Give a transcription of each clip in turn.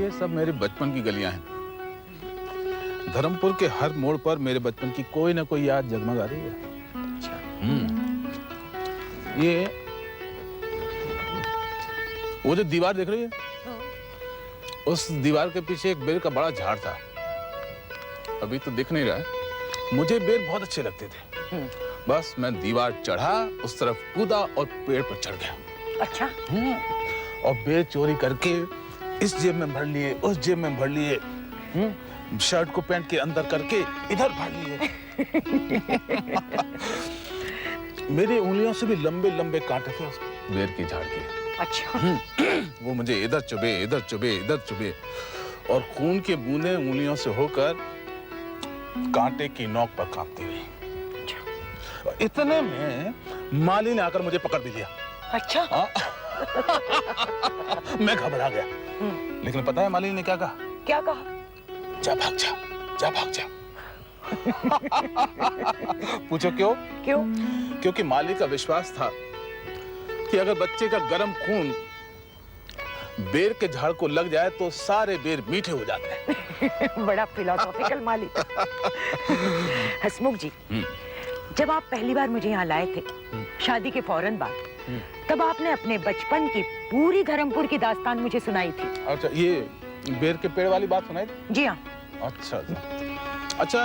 ये सब मेरे बचपन की गलियां हैं। धर्मपुर के हर मोड़ पर मेरे बचपन की कोई ना कोई याद जगमगा रही है। ये वो जो दीवार देख रही है, उस दीवार के पीछे एक बेर का बड़ा झाड़ था। अभी तो दिख नहीं रहा है। मुझे बेर बहुत अच्छे लगते थे। बस मैं दीवार चढ़ा, उस तरफ कूदा और पेड़ पर चढ़ गया। अच्छा। और बेर चोरी करके इस जेब में भर लिए, उस जेब में भर लिए, शर्ट को पैंट के अंदर करके इधर भर लिए। मेरी उंगलियों से भी लंबे लंबे कांटे थे उस बेर की झाड़ के। अच्छा। वो मुझे इधर चुभे, इधर चुभे, इधर चुभे, और खून के बूंदे उंगलियों से होकर कांटे की नोक पर कांपती रही। इतने में माली ने आकर मुझे पकड़ भी लिया। अच्छा। मैं घबरा गया। लेकिन पता है माली ने क्या कहा? क्या कहा? जा भाग जा, जा भाग जा। पूछो क्यों? क्यों? क्योंकि माली का विश्वास था कि अगर बच्चे का गर्म खून बेर के झाड़ को लग जाए तो सारे बेर मीठे हो जाते हैं। बड़ा फिलोसॉफिकल माली। हसमुख जी, जब आप पहली बार मुझे यहाँ लाए थे, शादी के फौरन बाद, तब आपने अपने बचपन की पूरी धर्मपुर की दास्तान मुझे सुनाई थी। अच्छा, ये बेर के पेड़ वाली बात सुनाई थी? जी हाँ। अच्छा। अच्छा,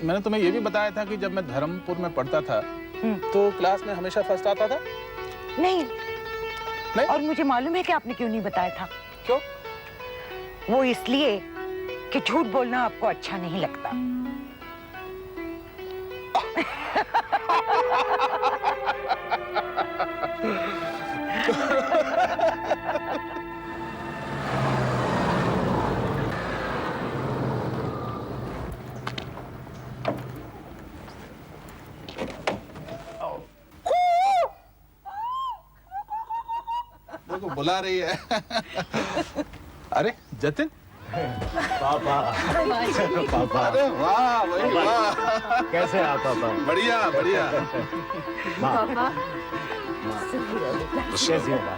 मैंने तुम्हें ये भी बताया था कि जब मैं धर्मपुर में पढ़ता था तो क्लास में हमेशा फर्स्ट आता था? नहीं। नहीं? और मुझे मालूम है कि आपने क्यों नहीं बताया था। क्यों? वो इसलिए कि झूठ बोलना आपको अच्छा नहीं लगता। देखो बुला रही है। अरे जतिन, पापा। पापा। अरे वाह भाई वाह। कैसे आप पापा? बढ़िया बढ़िया। पापा। कैसी हो पापा?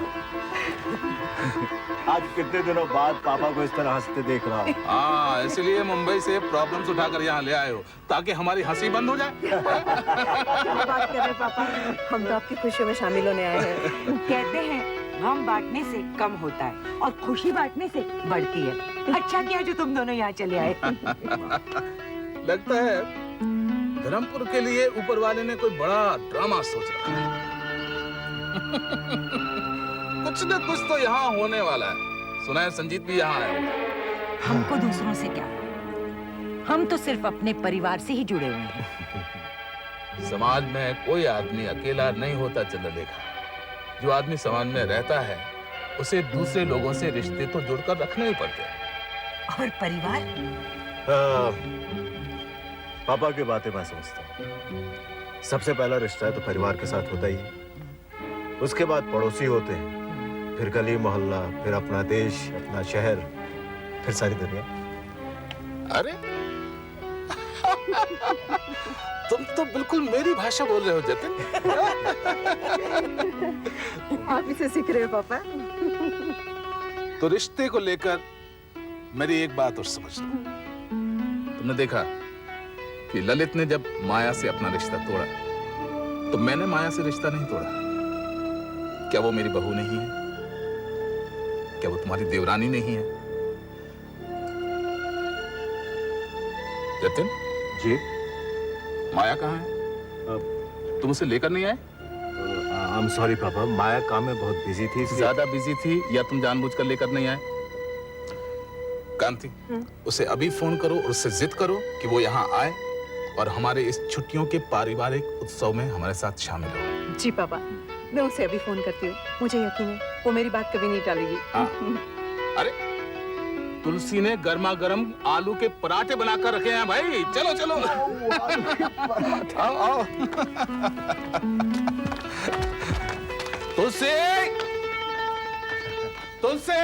आज कितने दिनों बाद पापा को इस तरह हंसते देख रहा हूँ। हाँ, इसलिए मुंबई से प्रॉब्लम्स उठाकर यहाँ ले आए हो ताकि हमारी हंसी बंद हो जाए। क्या बात कर रहे हैं पापा? हम तो आपकी खुशियों में शामिल होने आए हैं। कहते हैं गम बांटने से कम होता है और खुशी बांटने से बढ़ती है। अच्छा किया जो तुम दोनों यहाँ चले आए। लगता है धर्मपुर के लिए ऊपर वाले ने कोई बड़ा ड्रामा सोच रखा है। कुछ न कुछ तो यहाँ होने वाला है। सुना है संजीत भी यहाँ आया हुआ है। हमको दूसरों से क्या, हम तो सिर्फ अपने परिवार से ही जुड़े हुए हैं। समाज में कोई आदमी अकेला नहीं होता चंद्रलेखा। जो आदमी समाज में रहता है उसे दूसरे लोगों से रिश्ते तो जोड़कर रखने ही पड़ते हैं। और परिवार? पापा की बातें मैं समझता हूँ। सबसे पहला रिश्ता है तो परिवार के साथ होता ही है। उसके बाद पड़ोसी होते हैं, फिर गली मोहल्ला, फिर अपना देश, अपना शहर, फिर सारी दुनिया। अरे तुम तो बिल्कुल मेरी भाषा बोल रहे हो जतिन। आप इसे सीख रहे हो पापा? तो रिश्ते को लेकर मेरी एक बात और समझ लो। तुमने देखा कि ललित ने जब माया से अपना रिश्ता तोड़ा तो मैंने माया से रिश्ता नहीं तोड़ा। क्या वो मेरी बहू नहीं है? क्या वो तुम्हारी देवरानी नहीं है? जतिन जी? माया कहाँ है? तुम उसे लेकर नहीं आए? आई एम सॉरी पापा, माया काम में बहुत बिजी थी। ज्यादा बिजी थी या तुम जानबूझकर लेकर नहीं आए? कांति, उसे अभी फोन करो और उससे जिद करो कि वो यहाँ आए और हमारे इस छुट्टियों के पारिवारिक उत्सव में हमारे साथ शामिल हो। जी पापा, मैं उसे अभी फोन करती हूँ। मुझे यकीन है वो मेरी बात कभी नहीं टालेगी। हाँ। अरे तुलसी ने गर्मा गर्म आलू के पराठे बनाकर रखे हैं भाई। चलो चलो। आओ आओ। तुलसी, तुलसी।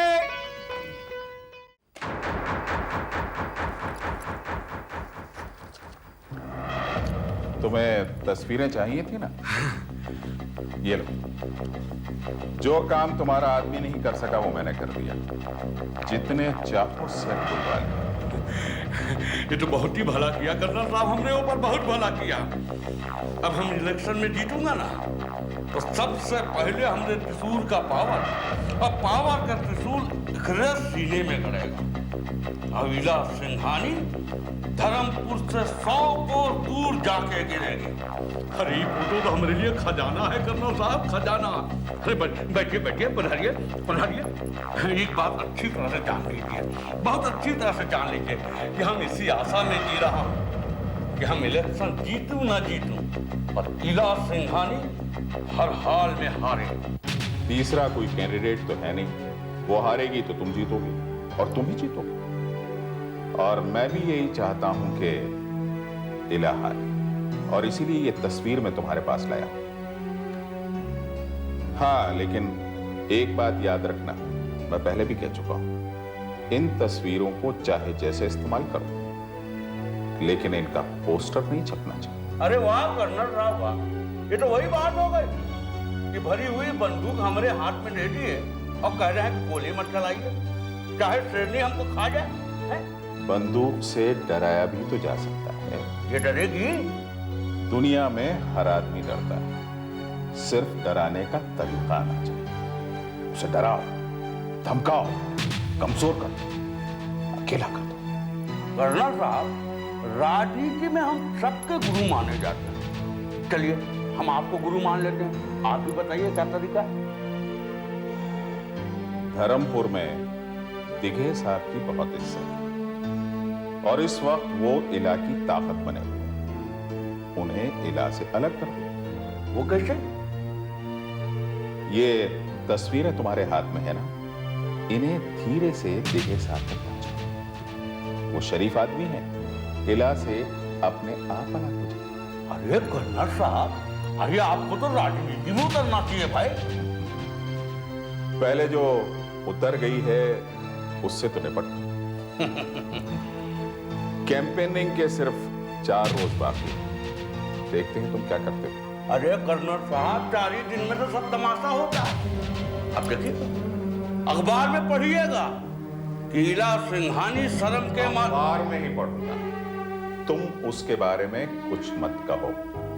तुम्हें तस्वीरें चाहिए थी ना? ये लो, जो काम तुम्हारा आदमी नहीं कर सका वो मैंने कर दिया। जितने चाहो सेट बुलवा लो। ये तो बहुत ही भला किया कर्नल साहब, हमने ऊपर बहुत भला किया। अब हम इलेक्शन में जीतूंगा ना, तो सबसे पहले हमने त्रिशूल का पावर, अब पावर का त्रिशूल खरे सीने में गड़ेगा। अविला सिंघानी धर्मपुर से 100 कोस दूर जाके गिरेगी। अरे ये फोटो तो हमारे लिए खजाना है कर्नल साहब, खजाना। अरे बैठिए बैठिए, पधारिए पधारिए। एक बात अच्छी तरह से जान लीजिए, बहुत अच्छी तरह से जान लीजिए कि हम इसी आशा में जी रहा हूं कि हम इलेक्शन जीतूं ना जीतूं, और इला सिंघानी हर हाल में हारे। तीसरा कोई कैंडिडेट तो है नहीं, वो हारेगी तो तुम जीतोगी और तुम ही जीतोगे। और मैं भी यही चाहता हूं कि इला हारे, और इसीलिए ये तस्वीर मैं तुम्हारे पास लाया। हाँ, लेकिन एक बात याद रखना, मैं पहले भी कह चुका हूं, इन तस्वीरों को चाहे जैसे इस्तेमाल करो, लेकिन इनका पोस्टर नहीं छपना चाहिए। अरे वाह कर्नल साहब वाह, ये तो वही बात हो गई कि भरी हुई बंदूक हमारे हाथ में दे दी है और कह रहे हैं कि गोली मत चलाइए, चाहे शेरनी हमको खा जाए। बंदूक से डराया भी तो जा सकता है। ये डरेगी? दुनिया में हर आदमी डरता है, सिर्फ डराने का तरीका आना चाहिए। उसे डराओ, धमकाओ, कमजोर कर दो, अकेला कर दो। कर्नल साहब, राजनीति में हम सबके गुरु माने जाते हैं। चलिए हम आपको गुरु मान लेते हैं, आप भी बताइए क्या तरीका है। धर्मपुर में दिघे साहब की बहुत इज्जत है, और इस वक्त वो इला की ताकत बने हुए हैं। उन्हें इला से अलग कर दो। वो कैसे? ये तस्वीरें तुम्हारे हाथ में है ना, इन्हें धीरे से दिघे साहब तक पहुंचाओ। वो शरीफ आदमी है, इला से अपने आप अलग हो जाए। अरे कर्नल साहब, अरे आपको तो राजनीति में उतरना चाहिए भाई। पहले जो उतर गई है उससे तो निपट। कैंपेनिंग के सिर्फ 4 रोज बाकी, देखते हैं तुम क्या करते हो। अरे कर्नल साहब, 4 ही दिन में तो सब तमाशा होगा। अब देखिए, अखबार में पढ़िएगा कि इला सिंघानी शर्म के मारे। अखबार में ही पढ़ूंगा, तुम उसके बारे में कुछ मत कहो।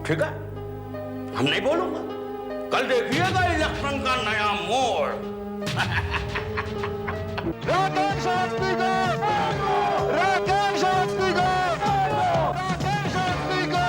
ठीक है, हम नहीं बोलूंगा। कल देखिएगा इलेक्शन का नया मोड़। राकेश शास्त्री को, राकेश शास्त्री को, राकेश शास्त्री को।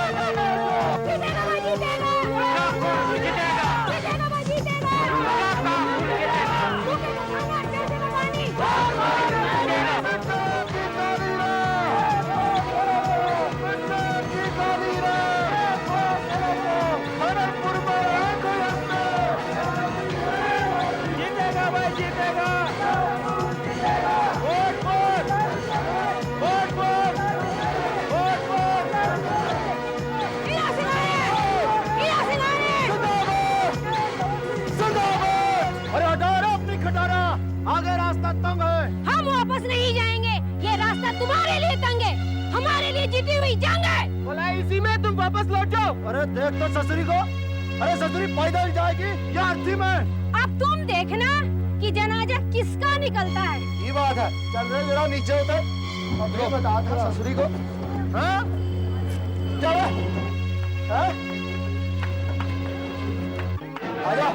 हम वापस नहीं जाएंगे, ये रास्ता तुम्हारे लिए तंग है, हमारे लिए जीती हुई जंग है। बोला इसी में तुम वापस लौट जाओ। अरे देख तो ससुरी को, अरे ससुरी पैदल जाएगी या अर्थी में। अब तुम देखना कि जनाजा किसका निकलता है। ये बात है, चल रहे जरा नीचे उतर। अब ये बता था ससुरी को, हाँ? चलो, हाँ? आजा।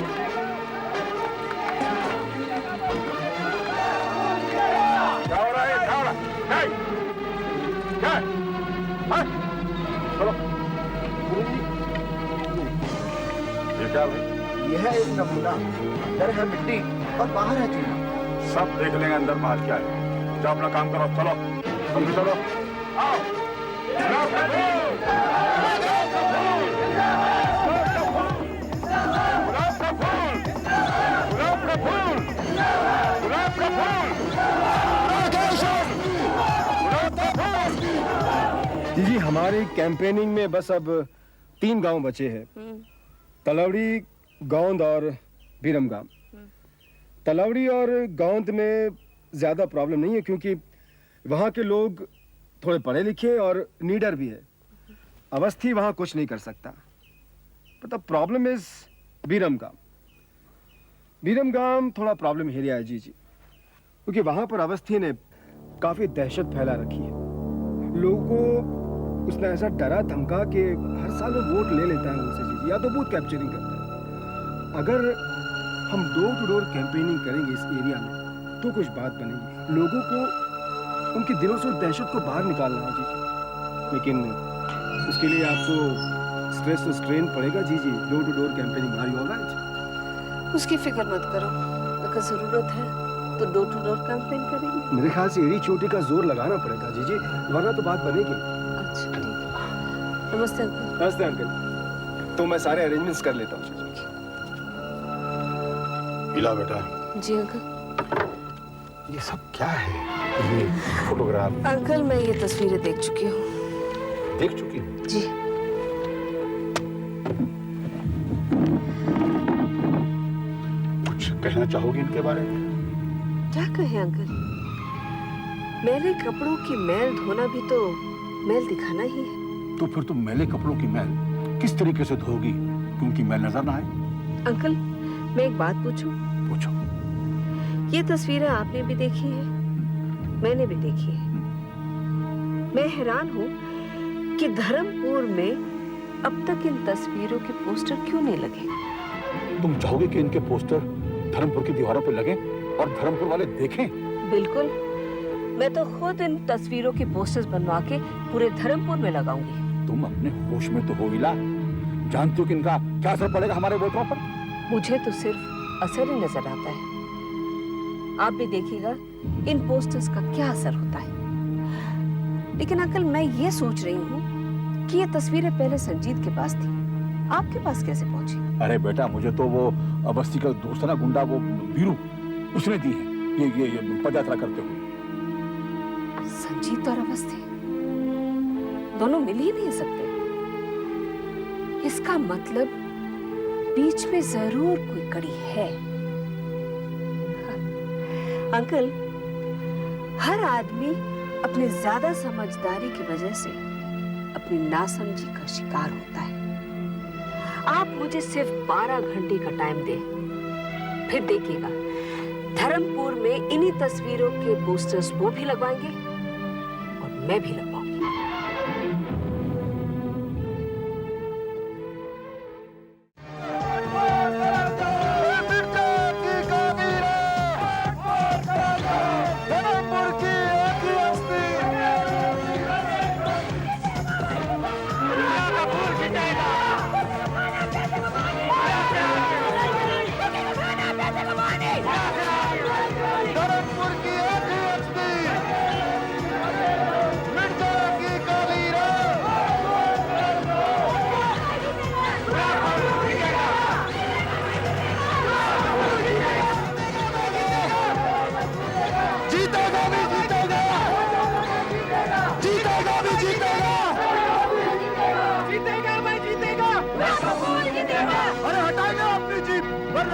ये है एक नमूना, अंदर है मिट्टी और बाहर है चूना। सब देख लेंगे अंदर बाहर क्या है। जाओ अपना काम करो, चलो तुम भी चलो। आओ। जी हमारी कैंपेनिंग में बस अब 3 गांव बचे हैं, तलवड़ी, गोंद और बीरमगाम। तलवड़ी और गोंद में ज़्यादा प्रॉब्लम नहीं है क्योंकि वहाँ के लोग थोड़े पढ़े लिखे और नीडर भी है। अवस्थी वहाँ कुछ नहीं कर सकता। but the problem is बीरमगाम। बीरमगाम थोड़ा प्रॉब्लम एरिया है जी, क्योंकि वहां पर अवस्थी ने काफी दहशत फैला रखी है। लोगों को उसने ऐसा डरा धमका कि हर साल वो वोट ले लेता है उनसे जी, या तो बूथ कैप्चरिंग करता है। अगर हम डोर टू डोर कैंपेनिंग करेंगे इस एरिया में तो कुछ बात बनेगी। लोगों को उनके दिलों से उस दहशत को बाहर निकालना है जी, लेकिन उसके लिए आपको स्ट्रेस और स्ट्रेन पड़ेगा जी। डोर टू डोर कैंपेनिंग हमारी होगा जी। उसकी फिक्र मत करो, अगर जरूरत है तो डोर टू डोर कैंपेन करेंगे। मेरे ख्याल से एड़ी चोटी का जोर लगाना पड़ेगा जी, वरना तो बात बनेगी। अच्छा ठीक है। नमस्ते अंकल। नमस्ते अंकल। तो मैं सारे अरेंजमेंट्स कर लेता हूँ। मिला बेटा, जी अंकल। ये सब क्या है? ये फोटोग्राफ अंकल मैं ये तस्वीरें देख चुकी हूँ। देख चुकी हूँ। जी। कुछ कहना चाहोगे इनके बारे में? क्या कहें अंकल, मैले कपड़ों की मैल धोना भी तो मैल दिखाना ही है। तो फिर तुम मैले कपड़ों की मैल किस तरीके से धोगी कि उनकी मैल नजर ना आए? अंकल मैं एक बात पूछूं? पूछो। ये तस्वीरें आपने भी देखी है, मैंने भी देखी है। मैं हैरान हूँ कि धर्मपुर में अब तक इन तस्वीरों के पोस्टर क्यों नहीं लगे? तुम चाहोगे कि इनके पोस्टर धर्मपुर की दीवारों पर लगे और धर्मपुर वाले देखें? बिल्कुल, मैं तो खुद इन तस्वीरों के पोस्टर्स बनवा के पूरे धर्मपुर में लगाऊंगी। तुम अपने होश में तो हो इला, जानती हो कि इनका क्या असर पड़ेगा हमारे वोटरों पर? मुझे तो सिर्फ असर ही नजर आता है, आप भी देखिएगा इन पोस्टर्स का क्या असर होता है। लेकिन अंकल मैं ये सोच रही हूँ कि ये तस्वीरें पहले संजीत के पास थी, आपके पास कैसे पहुंची? अरे बेटा, मुझे तो वो अवस्थी का दोस्त ना गुंडा, वो वीरू, उसने दी है ये पदयात्रा करते हुए। संजीत और अवस्थी दोनों मिल ही नहीं सकते। इसका मतलब बीच में जरूर कोई कड़ी है। अंकल, हर आदमी अपने ज्यादा समझदारी की वजह से अपनी नासमझी का शिकार होता है। आप मुझे सिर्फ 12 घंटे का टाइम दें, फिर देखिएगा धर्मपुर में इन्हीं तस्वीरों के पोस्टर्स वो भी लगवाएंगे और मैं भी लगवाऊंगी।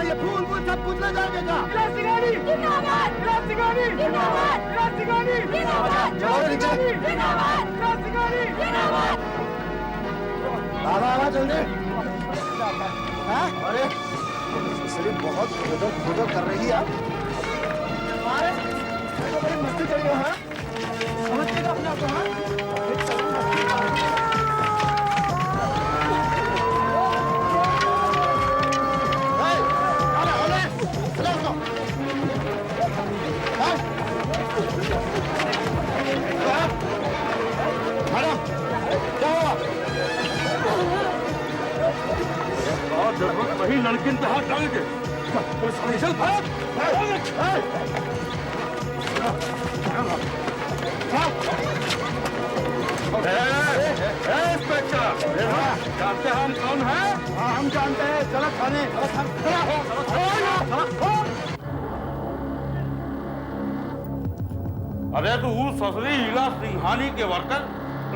ये फूल वूल सब कुछ ले जाएगा। जिंदाबाद जिंदाबाद जिंदाबाद जिंदाबाद जिंदाबाद। आवा जल्दी। अरे सिर्फ बहुत खुदर कर रही है। अरे बड़ी मस्ती कर रही हो। हाँ समझते अपने आप को। हाँ वही लड़की पे हाथ डालेंगे। चल भाग। जानते हैं हम कौन है? हाँ हम जानते हैं। चलो थाने। अरे तो उस ससुरी हीला सिंघानी के वर्कर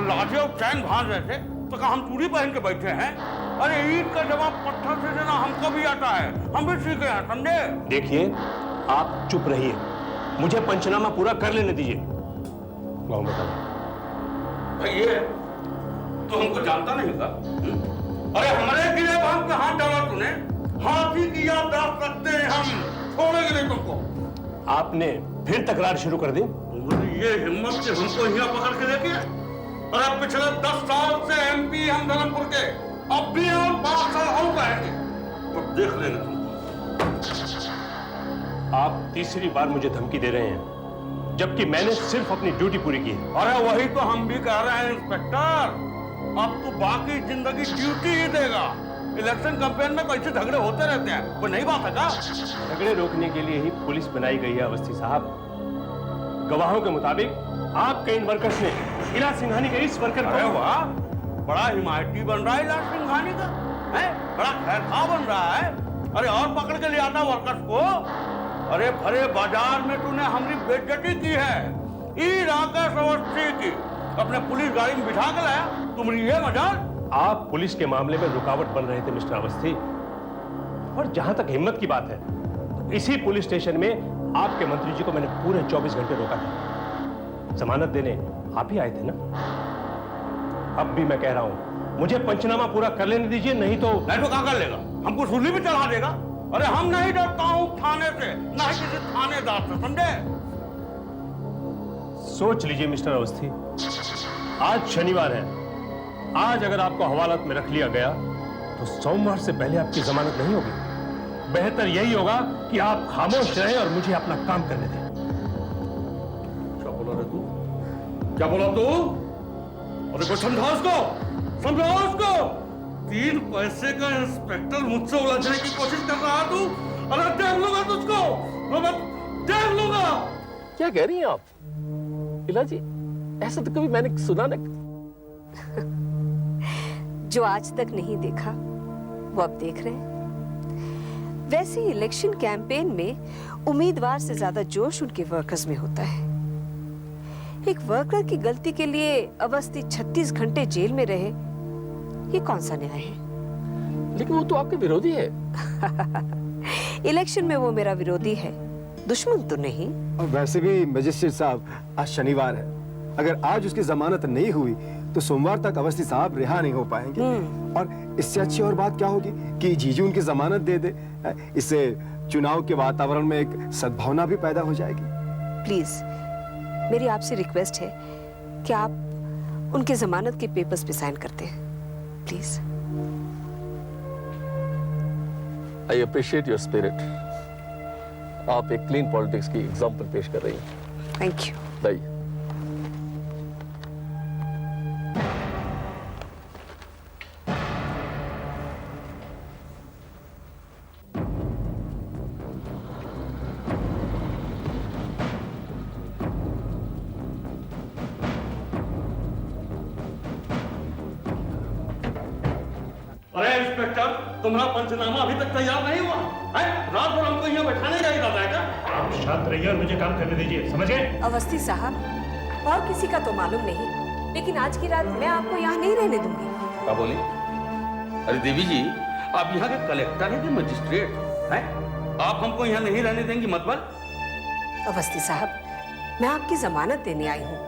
लाठे और चैन भांज रहे थे तो कहा हम चूड़ी पहन के बैठे हैं। अरे ईद का जवाब पत्थर से देना हमको भी आता है, हम भी सीखे हैं, समझे? देखिए आप चुप रहिए, मुझे पंचनामा पूरा कर लेने दीजिए। गाँव बताओ भाई ये तो हमको जानता नहीं था। अरे हमारे किले काम पे हाथ डाला तूने? हाथी की याददाश्त रखते हैं हम, छोड़ेंगे नहीं तुमको। आपने फिर तकरार शुरू कर दी। तुम्हारी ये हिम्मत कि हमको यहाँ पकड़ के लेके? अरे पिछले 10 साल से MP हम धर्मपुर के, अब भी हम 5 साल और रहेंगे, तो देख लेंगे तुमको। आप तीसरी बार मुझे धमकी दे रहे हैं, जबकि मैंने सिर्फ अपनी ड्यूटी पूरी की है। अरे वही तो हम भी कह रहे हैं इंस्पेक्टर, अब तो बाकी जिंदगी ड्यूटी ही देगा। इलेक्शन कैंपेन में कैसे झगड़े होते रहते हैं, कोई नई बात है क्या? झगड़े रोकने के लिए ही पुलिस बनाई गई है अवस्थी साहब। गवाहों के मुताबिक आपके इन वर्कर्स ने इला सिंघानी के इस वर्कर अरे को... वाह, बड़ा हिमायती बन रहा है इला सिंघानी का, है? बड़ा खैरखा बन रहा है। अरे और पकड़ के ले आता वर्कर्स को। अरे भरे बाजार में तूने हमारी बेइज्जती की है, ई राकेश अवस्थी की, अपने पुलिस गाड़ी में बिठा के लाया, तुम्हारी ये मजाल? आप पुलिस के मामले में रुकावट बन रहे थे मिस्टर अवस्थी, और जहां तक हिम्मत की बात है, तो इसी पुलिस स्टेशन में आपके मंत्री जी को मैंने पूरे 24 घंटे रोका था। जमानत देने आप ही आए थे ना? अब भी मैं कह रहा हूं, मुझे पंचनामा पूरा कर लेने दीजिए, नहीं तो क्या कर लेगा? हमको सूली भी चढ़ा देगा। अरे हम नहीं डरता हूं थाने से, ना ही किसी थानेदार से, समझे? सोच लीजिए मिस्टर अवस्थी, आज शनिवार है। आज अगर आपको हवालात में रख लिया गया तो सोमवार से पहले आपकी जमानत नहीं होगी। बेहतर यही होगा कि आप खामोश रहें और मुझे अपना काम करने दें। क्या बोला रे तू? क्या बोला तू? अरे को समझा उसको, समझाओ उसको। 3 पैसे का इंस्पेक्टर मुझसे उलझने की कोशिश कर रहा है तू? अरे देख लूंगा तुझको, मैं देख लूंगा। क्या कह रही हैं आप इला जी? ऐसा तो कभी मैंने सुना नहीं। जो आज तक नहीं देखा वो अब देख रहे हैं। वैसे ही इलेक्शन कैंपेन में उम्मीदवार से ज्यादा जोश उनके वर्कर्स में होता है। एक वर्कर की गलती के लिए अवस्थी 36 घंटे जेल में रहे, ये कौन सा न्याय है? लेकिन वो तो आपके विरोधी है। इलेक्शन में वो मेरा विरोधी है, दुश्मन तो नहीं। और वैसे भी मजिस्ट्रेट साहब, आज शनिवार है, अगर आज उसकी जमानत नहीं हुई तो सोमवार तक अवस्थी साहब रिहा नहीं हो पाएंगे। और इससे अच्छी और बात क्या होगी कि जीजू उनकी जमानत दे दे। इससे चुनाव के वातावरण में एक सद्भावना भी पैदा हो जाएगी। प्लीज मेरी आपसे रिक्वेस्ट है कि आप उनके जमानत के पेपर्स पे साइन करते हैं, please. I appreciate your spirit. आप एक क्लीन पॉलिटिक्स की एग्जाम्पल पेश कर रही हैं। Thank you. लाइए। अरे इंस्पेक्टर, तुम्हारा पंचनामा अभी तक तैयार नहीं हुआ है? रात भर हमको यहाँ बैठाने का इरादा है क्या? आप शांत रहिए और मुझे काम करने दीजिए, समझ गए? अवस्थी साहब, और किसी का तो मालूम नहीं, लेकिन आज की रात मैं आपको यहाँ नहीं रहने दूंगी। क्या बोली? अरे देवी जी, आप यहाँ के कलेक्टर हैं कि मजिस्ट्रेट हैं? आप हमको यहाँ नहीं रहने देंगी मतलब? अवस्थी साहब, मैं आपकी जमानत देने आई हूँ।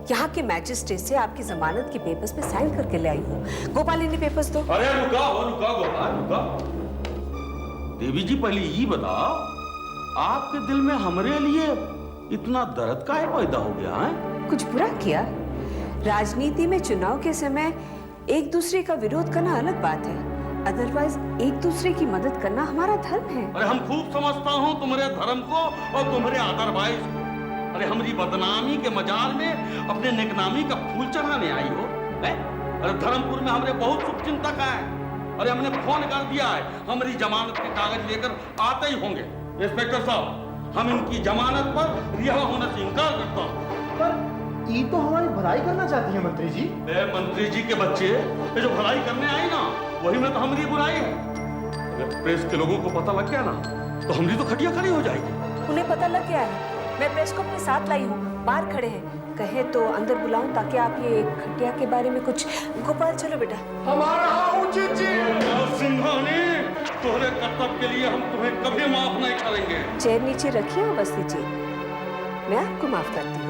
यहाँ के मैजिस्ट्रेट से आपकी जमानत के पेपर्स पे साइन करके ले आई हूँ। गोपाल, इन्हें पेपर्स दो। अरे रुका गोपाल, रुका। देवी जी, पहले ये बताओ, आपके दिल में हमारे लिए इतना दर्द काहे पैदा हो गया है? कुछ बुरा किया? राजनीति में चुनाव के समय एक दूसरे का विरोध करना अलग बात है, अदरवाइज एक दूसरे की मदद करना हमारा धर्म है। अरे हम खूब समझता हूँ तुम्हारे धर्म को और तुम्हारे अदरवाइज को। अरे हमारी बदनामी के मजार में अपने नेकनामी का फूल चढ़ाने आई हो, है? अरे धर्मपुर में हमारे बहुत शुभचिंतक हैं। अरे हमने फोन कर दिया है, हमारी जमानत के कागज लेकर आते ही होंगे। इंस्पेक्टर साहब, हम इनकी जमानत पर रिहा होने से इनकार करता हूँ। पर ये तो हमारी भलाई करना चाहती है मंत्री जी। मंत्री जी के बच्चे, ये जो भलाई करने आए ना, वही में तो हमारी बुराई है। अगर प्रेस के लोगों को पता लग गया ना, तो हमारी तो खटिया खड़ी हो जाएगी। उन्हें पता लग गया है, मैं प्रेस को अपने साथ लाई हूँ, बाहर खड़े हैं। कहे तो अंदर बुलाऊं ताकि आप ये खटिया के बारे में कुछ। गोपाल, चलो बेटा। हमारा उचित जी। सिंघानी, तुम्हारे कर्तव्य के लिए हम तुम्हें कभी माफ नहीं करेंगे। चेयर नीचे रखिए अवस्थी जी, मैं आपको माफ करती हूँ।